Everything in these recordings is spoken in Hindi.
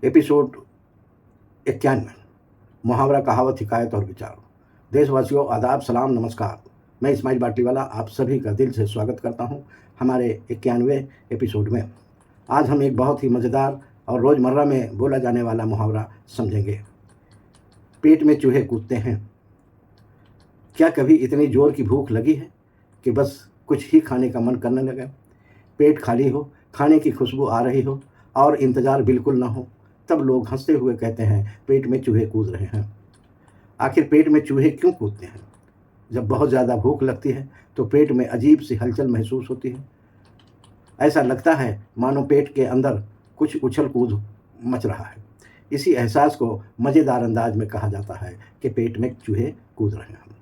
एपिसोड 91 मुहावरा, कहावत, हिकायत और विचार। देशवासियों, आदाब, सलाम, नमस्कार। मैं इस्माइल बाटलीवाला आप सभी का दिल से स्वागत करता हूं हमारे 91वें एपिसोड में। आज हम एक बहुत ही मज़ेदार और रोज़मर्रा में बोला जाने वाला मुहावरा समझेंगे। पेट में चूहे कूदते हैं। क्या कभी इतनी ज़ोर की भूख लगी है कि बस कुछ ही खाने का मन करने लगे? पेट खाली हो, खाने की खुशबू आ रही हो और इंतज़ार बिल्कुल ना हो, तब लोग हंसते हुए कहते हैं पेट में चूहे कूद रहे हैं। आखिर पेट में चूहे क्यों कूदते हैं? जब बहुत ज़्यादा भूख लगती है तो पेट में अजीब सी हलचल महसूस होती है। ऐसा लगता है मानो पेट के अंदर कुछ उछल कूद मच रहा है। इसी एहसास को मज़ेदार अंदाज में कहा जाता है कि पेट में चूहे कूद रहे हैं।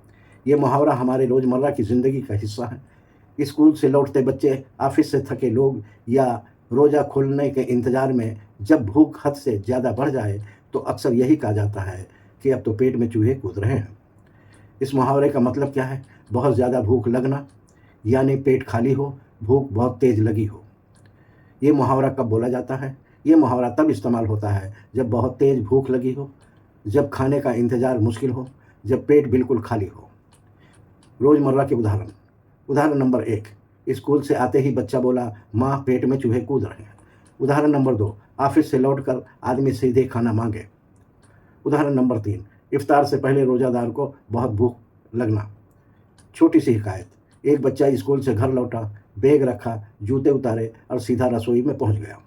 ये मुहावरा हमारे रोज़मर्रा की ज़िंदगी का हिस्सा है। स्कूल से लौटते बच्चे, ऑफिस से थके लोग या रोज़ा खुलने के इंतज़ार में जब भूख हद से ज़्यादा बढ़ जाए तो अक्सर यही कहा जाता है कि अब तो पेट में चूहे कूद रहे हैं। इस मुहावरे का मतलब क्या है? बहुत ज़्यादा भूख लगना, यानी पेट खाली हो, भूख बहुत तेज़ लगी हो। ये मुहावरा कब बोला जाता है? ये मुहावरा तब इस्तेमाल होता है जब बहुत तेज़ भूख लगी हो, जब खाने का इंतज़ार मुश्किल हो, जब पेट बिल्कुल खाली हो। रोज़मर्रा के उदाहरण। उदाहरण नंबर 1, स्कूल से आते ही बच्चा बोला, माँ पेट में चूहे कूद रहे हैं। उदाहरण नंबर 2, ऑफिस से लौटकर आदमी सीधे खाना मांगे। उदाहरण नंबर 3, इफ्तार से पहले रोज़ादार को बहुत भूख लगना। छोटी सी हिकायत। एक बच्चा स्कूल से घर लौटा, बैग रखा, जूते उतारे और सीधा रसोई में पहुंच गया।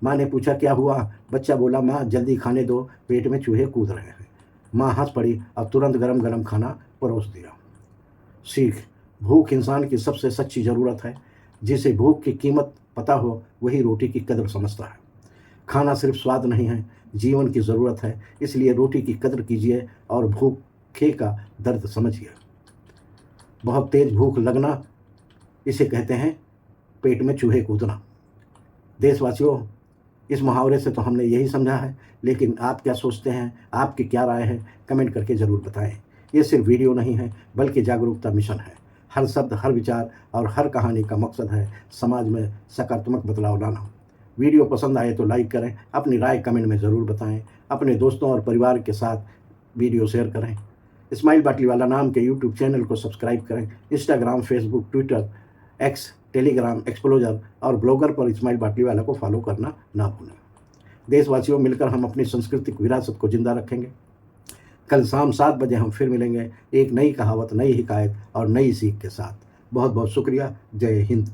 माँ ने पूछा क्या हुआ? बच्चा बोला, माँ जल्दी खाने दो, पेट में चूहे कूद रहे हैं। माँ हंस पड़ी और तुरंत गरम गरम खाना परोस दिया। सीख। भूख इंसान की सबसे सच्ची ज़रूरत है। जिसे भूख की कीमत पता हो वही रोटी की कदर समझता है। खाना सिर्फ स्वाद नहीं है, जीवन की ज़रूरत है। इसलिए रोटी की कदर कीजिए और भूखे का दर्द समझिए। बहुत तेज़ भूख लगना, इसे कहते हैं पेट में चूहे कूदना। देशवासियों, इस मुहावरे से तो हमने यही समझा है, लेकिन आप क्या सोचते हैं? आपकी क्या राय है? कमेंट करके ज़रूर बताएं। ये सिर्फ वीडियो नहीं है बल्कि जागरूकता मिशन है। हर शब्द, हर विचार और हर कहानी का मकसद है समाज में सकारात्मक बदलाव लाना। वीडियो पसंद आए तो लाइक करें, अपनी राय कमेंट में ज़रूर बताएं, अपने दोस्तों और परिवार के साथ वीडियो शेयर करें। इस्माइल बाटलीवाला नाम के यूट्यूब चैनल को सब्सक्राइब करें। Instagram, Facebook, Twitter, x, Telegram, एक्सप्लोजर और ब्लॉगर पर इस्माइल बाटलीवाला को फॉलो करना ना भूलें। देशवासियों, मिलकर हम अपनी सांस्कृतिक विरासत को जिंदा रखेंगे। कल शाम 7 बजे हम फिर मिलेंगे एक नई कहावत, नई हिकायत और नई सीख के साथ। बहुत बहुत शुक्रिया। जय हिंद।